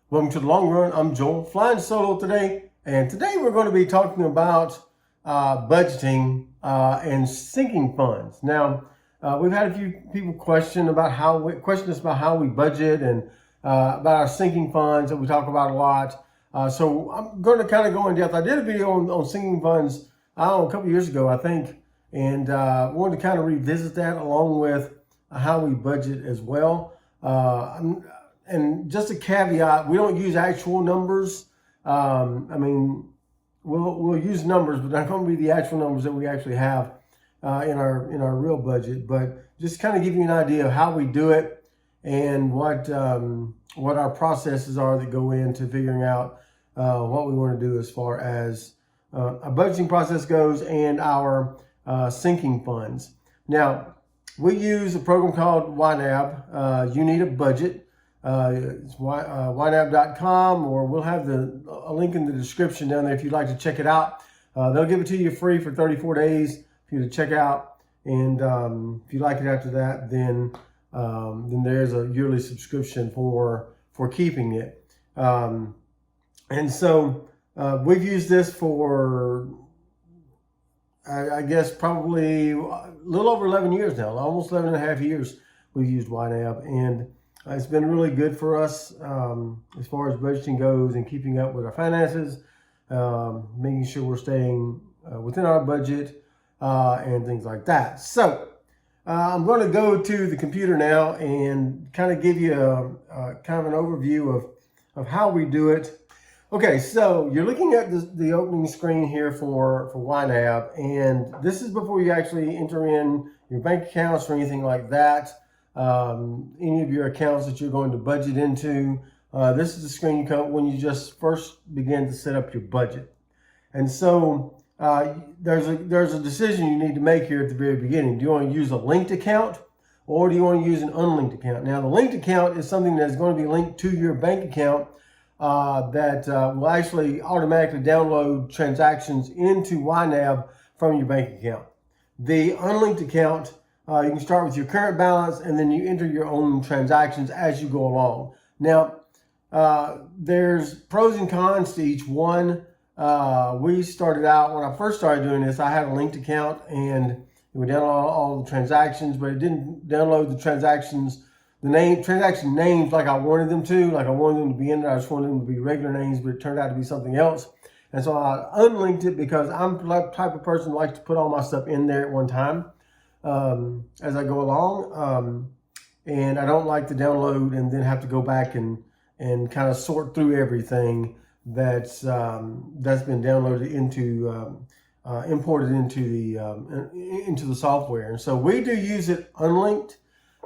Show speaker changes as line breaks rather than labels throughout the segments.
Welcome to the Long Run. I'm Joel, flying solo today, and today we're going to be talking about budgeting and sinking funds. Now, we've had a few people question us about how we budget and about our sinking funds that we talk about a lot. So I'm going to kind of go in depth. I did a video on sinking funds, I don't know, a couple years ago, I think, and wanted to kind of revisit that along with how we budget as well. And just a caveat, we don't use actual numbers. We'll use numbers, but they're not going to be the actual numbers that we actually have in our real budget. But just kind of give you an idea of how we do it and what our processes are that go into figuring out what we want to do as far as our budgeting process goes and our sinking funds. Now, we use a program called YNAB. You need a budget. It's ynab.com, or we'll have a link in the description down there if you'd like to check it out. They'll give it to you free for 34 days for you to check out. And if you like it after that, then there's a yearly subscription for keeping it. And so we've used this for, I guess, probably a little over 11 years now, almost 11 and a half years we've used YNAB. And it's been really good for us as far as budgeting goes and keeping up with our finances, making sure we're staying within our budget and things like that. So I'm going to go to the computer now and kind of give you a kind of an overview of how we do it. Okay, so you're looking at the opening screen here for YNAB, and this is before you actually enter in your bank accounts or anything like that. Any of your accounts that you're going to budget into. This is the screen you come when you just first begin to set up your budget. And so there's a decision you need to make here at the very beginning. Do you want to use a linked account, or do you want to use an unlinked account? Now, the linked account is something that's going to be linked to your bank account that will actually automatically download transactions into YNAB from your bank account. The unlinked account, you can start with your current balance, and then you enter your own transactions as you go along. Now, there's pros and cons to each one. We started out, when I first started doing this, I had a linked account, and it would download all the transactions, but it didn't download the transactions, transaction names like I wanted them to. Like I wanted them to be in there. I just wanted them to be regular names, but it turned out to be something else. And so I unlinked it because I'm the type of person who likes to put all my stuff in there at one time. As I go along, and I don't like to download and then have to go back and kind of sort through everything that's been downloaded into imported into the software. And so we do use it unlinked,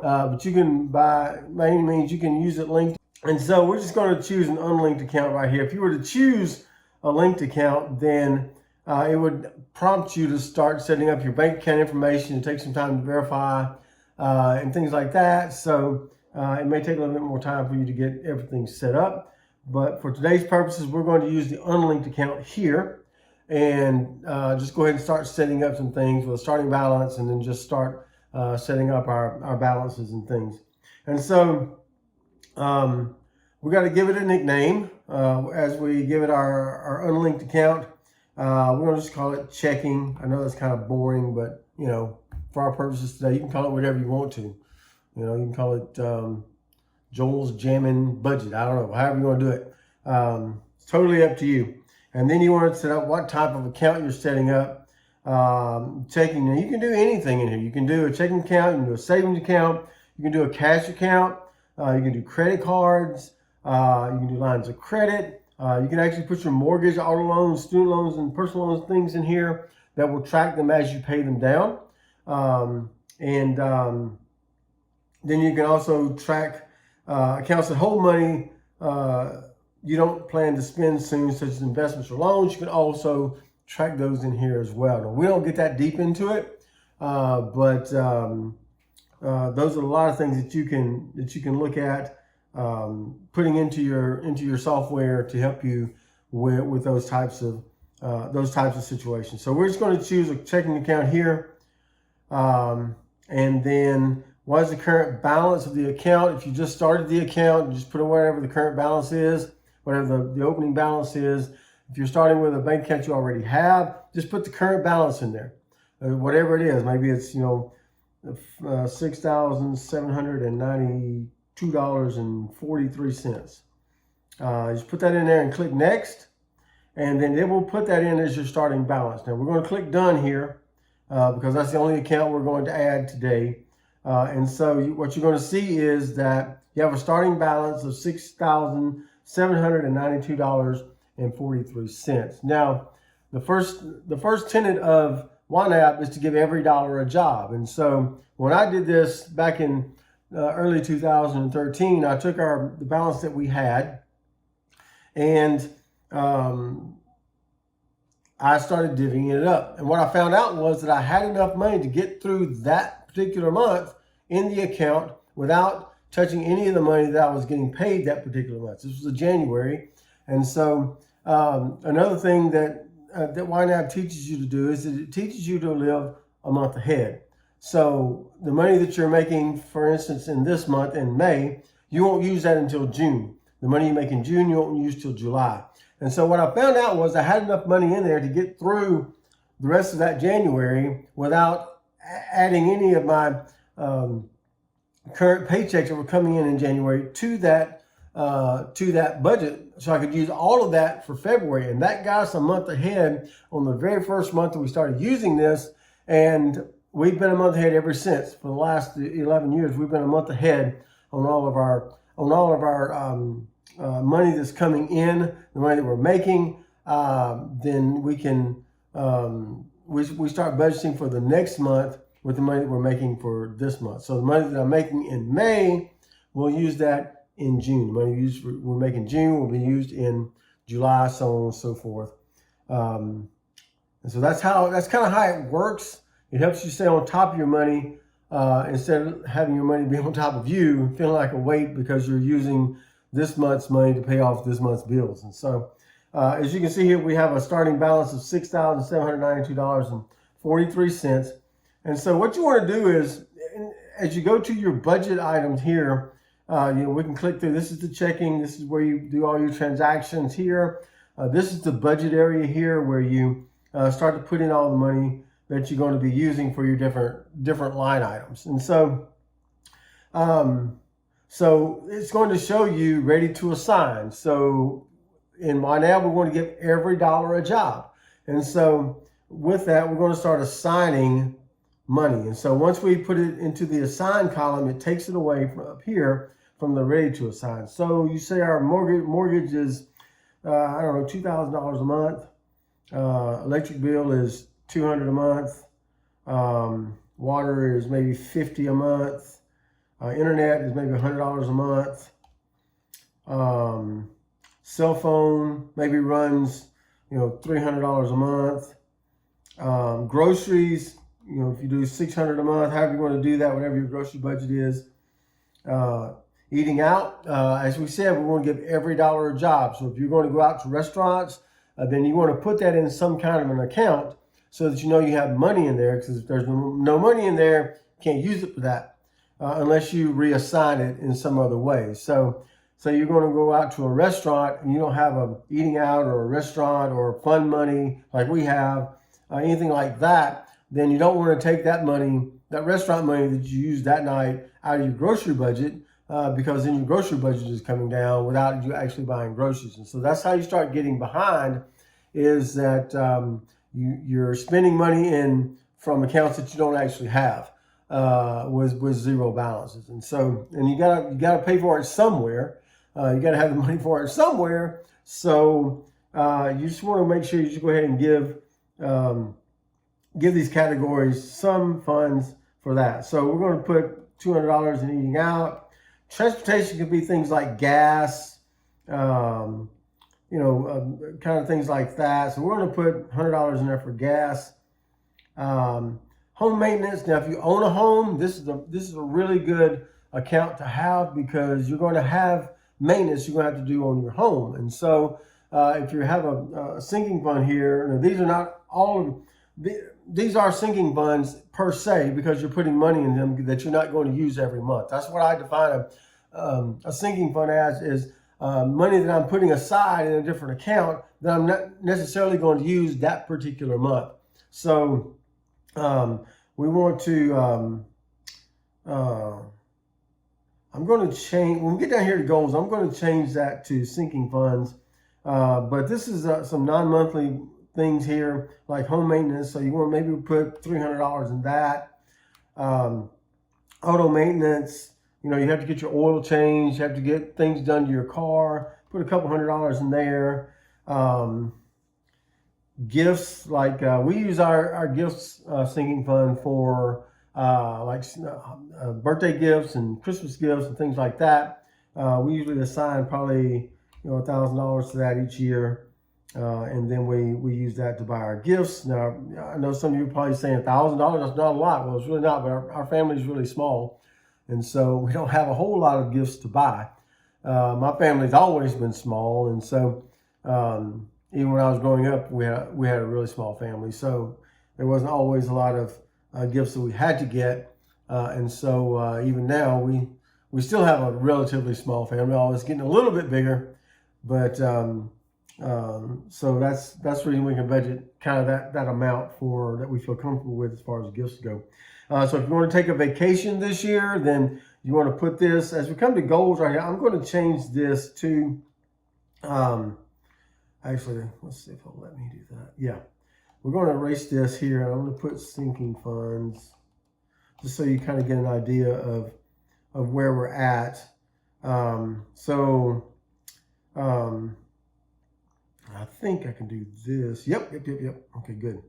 but you can by any means you can use it linked. And so we're just going to choose an unlinked account right here. If you were to choose a linked account, then it would prompt you to start setting up your bank account information and take some time to verify and things like that. So it may take a little bit more time for you to get everything set up. But for today's purposes, we're going to use the unlinked account here and just go ahead and start setting up some things with a starting balance, and then just start setting up our balances and things. And so we got to give it a nickname as we give it our unlinked account. We're going to just call it checking. I know that's kind of boring, but for our purposes today, you can call it whatever you want to. You can call it Joel's Jammin' Budget. I don't know, however you want to do it. It's totally up to you. And then you want to set up what type of account you're setting up. Checking. Now, you can do anything in here. You can do a checking account. You can do a savings account. You can do a cash account. You can do credit cards. You can do lines of credit. You can actually put your mortgage, auto loans, student loans, and personal loans things in here that will track them as you pay them down. Then you can also track accounts that hold money you don't plan to spend soon, such as investments or loans. You can also track those in here as well. Now, we don't get that deep into it, but those are a lot of things that you can look at. Putting into your software to help you with those types of situations. So we're just going to choose a checking account here, and then what is the current balance of the account. If you just started the account, you just put in whatever the current balance is, whatever the opening balance is. If you're starting with a bank account you already have, just put the current balance in there, whatever it is. Maybe it's, $6,792.43. Just put that in there and click next, and then it will put that in as your starting balance. Now we're going to click done here because that's the only account we're going to add today. And so what you're going to see is that you have a starting balance of $6,792.43. Now, the first tenet of YNAB is to give every dollar a job. And so when I did this back in early 2013, I took the balance that we had, and I started divvying it up. And what I found out was that I had enough money to get through that particular month in the account without touching any of the money that I was getting paid that particular month. This was a January. And so another thing that YNAB teaches you to do is that it teaches you to live a month ahead. So the money that you're making, for instance, in this month, in May, you won't use that until June. The money you make in June, you won't use till July. And so what I found out was I had enough money in there to get through the rest of that January without adding any of my current paychecks that were coming in January to that budget, so I could use all of that for February. And that got us a month ahead on the very first month that we started using this, and we've been a month ahead ever since. For the last 11 years, we've been a month ahead on all of our money that's coming in, the money that we're making. Then we can we start budgeting for the next month with the money that we're making for this month. So the money that I'm making in May, we'll use that in June. The money we're making in June will be used in July, so on and so forth. And so that's kind of how it works. It helps you stay on top of your money instead of having your money be on top of you, feeling like a weight because you're using this month's money to pay off this month's bills. And so as you can see here, we have a starting balance of $6,792.43. And so what you want to do is, as you go to your budget items here, we can click through. This is the checking. This is where you do all your transactions here. This is the budget area here where you start to put in all the money that you're going to be using for your different line items. And so, so it's going to show you ready to assign. So in YNAB, we're going to give every dollar a job. And so with that, we're going to start assigning money. And so once we put it into the assign column, it takes it away from up here from the ready to assign. So you say our mortgage is, $2,000 a month. Electric bill is $200 a month. Water is maybe $50 a month. Internet is maybe $100 a month. Cell phone maybe runs, $300 a month. Groceries, if you do $600 a month, however you want to do that, whatever your grocery budget is. Eating out, as we said, we want to give every dollar a job. So if you're going to go out to restaurants, then you want to put that in some kind of an account so that you have money in there, because if there's no money in there, you can't use it for that unless you reassign it in some other way. So you're going to go out to a restaurant and you don't have a eating out or a restaurant or fund money like we have, anything like that, then you don't want to take that money, that restaurant money that you used that night, out of your grocery budget, because then your grocery budget is coming down without you actually buying groceries. And so that's how you start getting behind, is that you're spending money from accounts that you don't actually have with zero balances. And so, and you gotta pay for it somewhere. You gotta have the money for it somewhere. So you just want to make sure you just go ahead and give these categories some funds for that. So we're going to put $200 in eating out. Transportation could be things like gas, kind of things like that. So we're going to put $100 in there for gas. Home maintenance. Now, if you own a home, this is a really good account to have, because you're going to have maintenance you're going to have to do on your home. And so if you have a sinking fund here, these are not all of these are sinking funds per se, because you're putting money in them that you're not going to use every month. That's what I define a sinking fund as, is money that I'm putting aside in a different account that I'm not necessarily going to use that particular month. So we want to, I'm going to change, when we get down here to goals, I'm going to change that to sinking funds. But this is some non-monthly things here, like home maintenance. So you want to maybe put $300 in that. Auto maintenance, you have to get your oil changed, you have to get things done to your car, put a couple $100 in there. Gifts, like we use our gifts sinking fund for birthday gifts and Christmas gifts and things like that. We usually assign probably $1,000 to that each year, and then we use that to buy our gifts. Now I know some of you are probably saying $1,000, that's not a lot. Well, it's really not, but our family is really small, and so we don't have a whole lot of gifts to buy. My family's always been small, and so even when I was growing up, we had a really small family, so there wasn't always a lot of gifts that we had to get, and so even now we still have a relatively small family. It's getting a little bit bigger, but so that's the reason we can budget kind of that amount for that we feel comfortable with as far as gifts go. So if you want to take a vacation this year, then you want to put this, as we come to goals right here, I'm going to change this to, actually, let's see if it'll let me do that. Yeah, we're going to erase this here, and I'm going to put sinking funds, just so you kind of get an idea of where we're at. I think I can do this. Yep. Okay, good.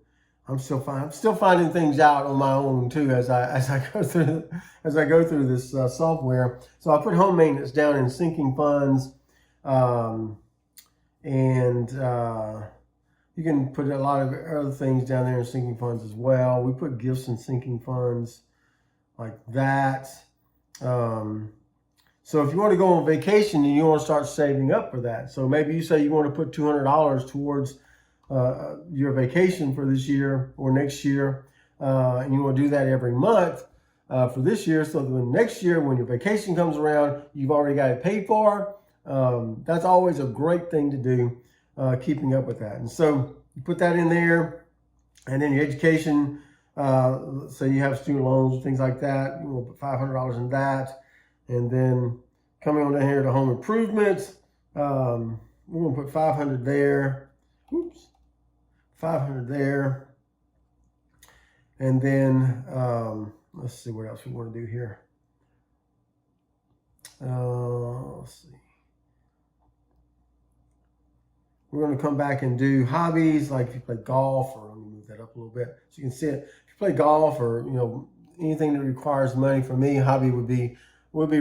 I'm still finding things out on my own too as I go through this software. So I put home maintenance down in sinking funds, and you can put a lot of other things down there in sinking funds as well. We put gifts in sinking funds like that. So if you want to go on vacation and you want to start saving up for that, so maybe you say you want to put $200 towards your vacation for this year or next year, and you want to do that every month for this year, so that next year when your vacation comes around, you've already got it paid for. That's always a great thing to do, keeping up with that. And so you put that in there, and then your education, so you have student loans, things like that, you want to put $500 in that. And then coming on down here to home improvements, we're going to put 500 there. Oops, 500 there. And then let's see what else we want to do here. Let's see. We're going to come back and do hobbies, like if you play golf, or let me move that up a little bit so you can see it. If you play golf, or anything that requires money, for me, hobby would be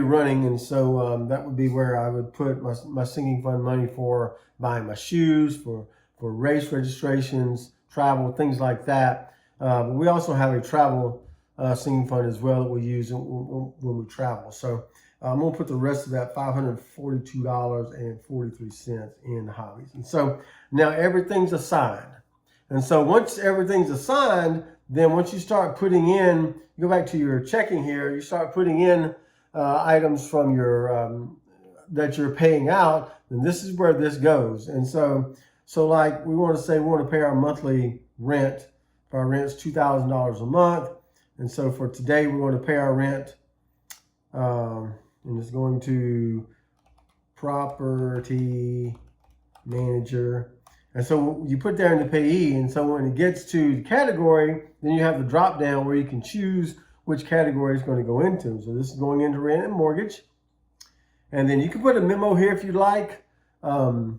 running, and so that would be where I would put my sinking fund money for buying my shoes, for race registrations, travel, things like that. But we also have a travel sinking fund as well that we use when we travel. So I'm going to put the rest of that $542.43 in hobbies. And so now everything's assigned. And so once everything's assigned, then once you start putting in, you go back to your checking here, you start putting in items from your that you're paying out, then this is where this goes. And so like we want to pay our monthly rent. Our rent's $2,000 a month, and so for today we want to pay our rent, and it's going to property manager. And so you put there in the payee, and so when it gets to the category, then you have the drop down where you can choose which category it's going to go into. So this is going into rent and mortgage. And then you can put a memo here if you'd like. If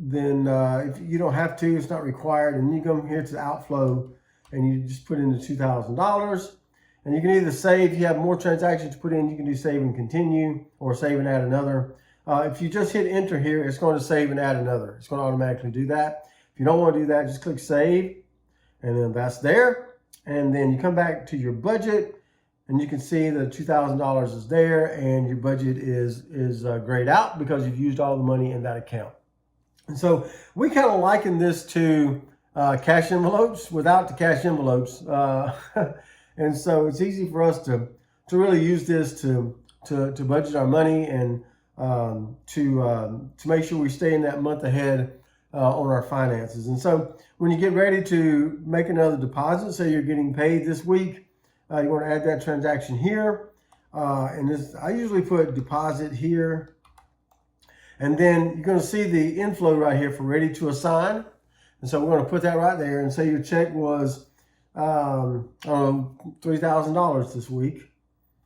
you don't have to, it's not required. And you come here to the outflow and you just put in the $2,000. And you can either save, if you have more transactions to put in, you can do save and continue, or save and add another. If you just hit enter here, it's going to save and add another. It's going to automatically do that. If you don't want to do that, just click save, and then that's there. And then you come back to your budget, and you can see the $2,000 is there, and your budget is grayed out because you've used all the money in that account. And so we kind of liken this to cash envelopes without the cash envelopes. And so it's easy for us to really use this to budget our money and to make sure we stay in that month ahead on our finances. And so when you get ready to make another deposit, say you're getting paid this week, you want to add that transaction here. And this, I usually put deposit here. And then you're going to see the inflow right here for ready to assign. And so we're going to put that right there and say your check was, I don't know, $3,000 this week,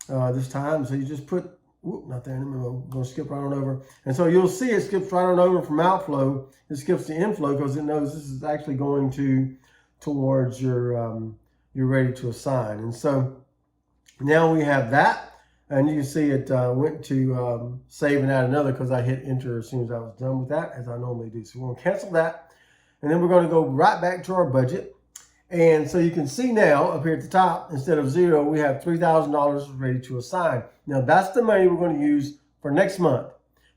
this time. So you just put, whoop, not there anymore. We're going to skip right on over. And so you'll see it skips right on over from outflow. It skips to inflow because it knows this is actually going towards your ready to assign. And so now we have that. And you can see it went to save and add another because I hit enter as soon as I was done with that, as I normally do. So we're going to cancel that. And then we're going to go right back to our budget. And so you can see now up here at the top, instead of zero, we have $3,000 ready to assign. Now that's the money we're going to use for next month.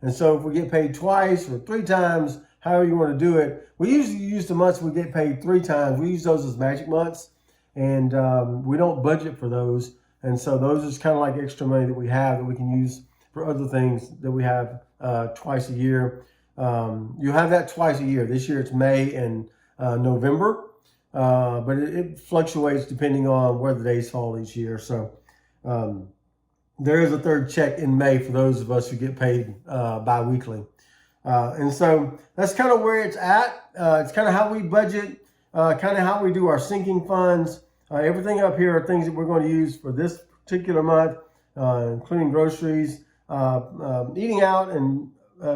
And so if we get paid twice or 3 times, however you want to do it, we usually use the months we get paid 3 times. We use those as magic months, and we don't budget for those. And so those is kind of like extra money that we have that we can use for other things that we have twice a year. You have that twice a year. This year it's May and November, but it fluctuates depending on where the days fall each year. So there is a third check in May for those of us who get paid bi-weekly. And so that's kind of where it's at. It's kind of how we budget, kind of how we do our sinking funds. Everything up here are things that we're going to use for this particular month, including groceries, eating out, and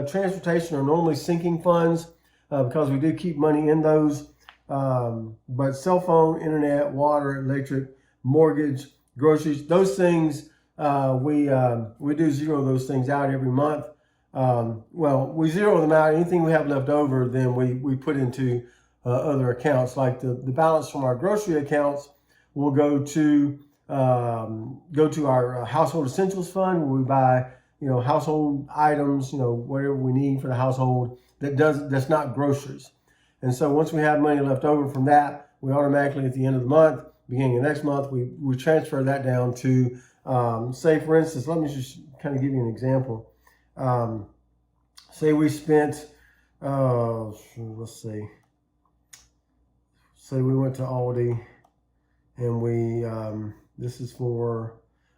transportation are normally sinking funds because we do keep money in those. But cell phone, internet, water, electric, mortgage, groceries, those things, we do zero those things out every month. Well, we zero them out. Anything we have left over, then we put into other accounts, like the balance from our grocery accounts will go to our household essentials fund, where we buy, household items, whatever we need for the household that's not groceries. And so once we have money left over from that, we automatically at the end of the month, beginning of next month, we transfer that down to, say for instance, let me just kind of give you an example. Say we spent, let's see. Say we went to Aldi and we, this is going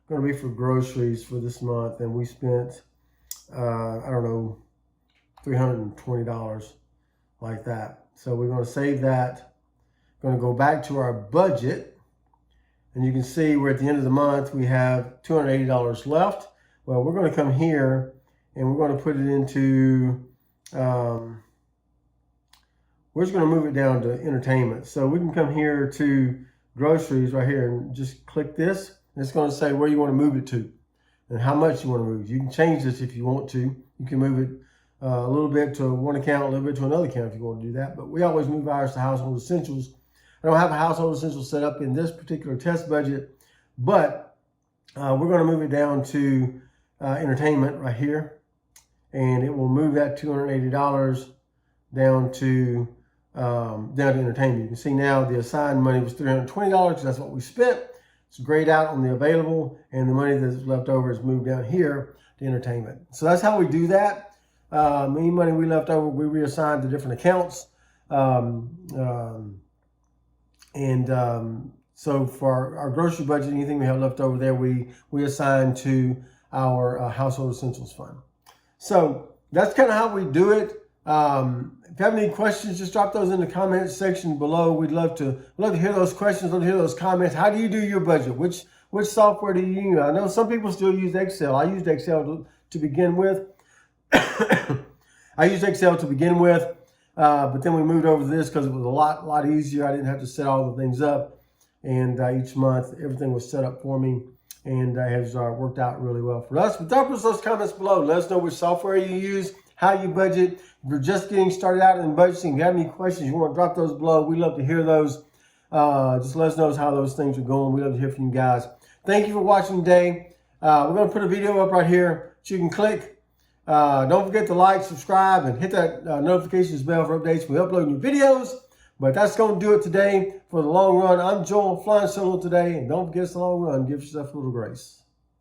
to be for groceries for this month, and we spent, I don't know, $320 like that. So we're going to save that, going to go back to our budget, and you can see we're at the end of the month, we have $280 left. Well, we're going to come here and we're going to put it into, we're just going to move it down to entertainment. So we can come here to groceries right here and just click this. And it's going to say where you want to move it to and how much you want to move. You can change this if you want to. You can move it a little bit to one account, a little bit to another account if you want to do that. But we always move ours to household essentials. I don't have a household essentials set up in this particular test budget, but we're going to move it down to entertainment right here. And it will move that $280 down to entertainment. You can see now the assigned money was $320 because that's what we spent. It's grayed out on the available, and the money that's left over is moved down here to entertainment. So that's how we do that. Any money we left over, we reassign to different accounts. So for our grocery budget, anything we have left over there, we assign to our household essentials fund. So that's kind of how we do it. If you have any questions, just drop those in the comments section below. We'd love to hear those questions, love to hear those comments. How do you do your budget? Which software do you use? I know some people still use Excel. I used Excel to begin with. I used Excel to begin with, but then we moved over to this because it was a lot easier. I didn't have to set all the things up, and each month everything was set up for me, and has worked out really well for us. But drop us those comments below. Let us know which software you use, how you budget. If you're just getting started out in budgeting, if you have any questions, you want to drop those below. We love to hear those. Just let us know how those things are going. We love to hear from you guys. Thank you for watching today. We're going to put a video up right here that you can click. Don't forget to like, subscribe, and hit that notifications bell for updates when we upload new videos. But that's going to do it today for the long run. I'm Joel, flying solo today. And don't forget, it's the long run. Give yourself a little grace.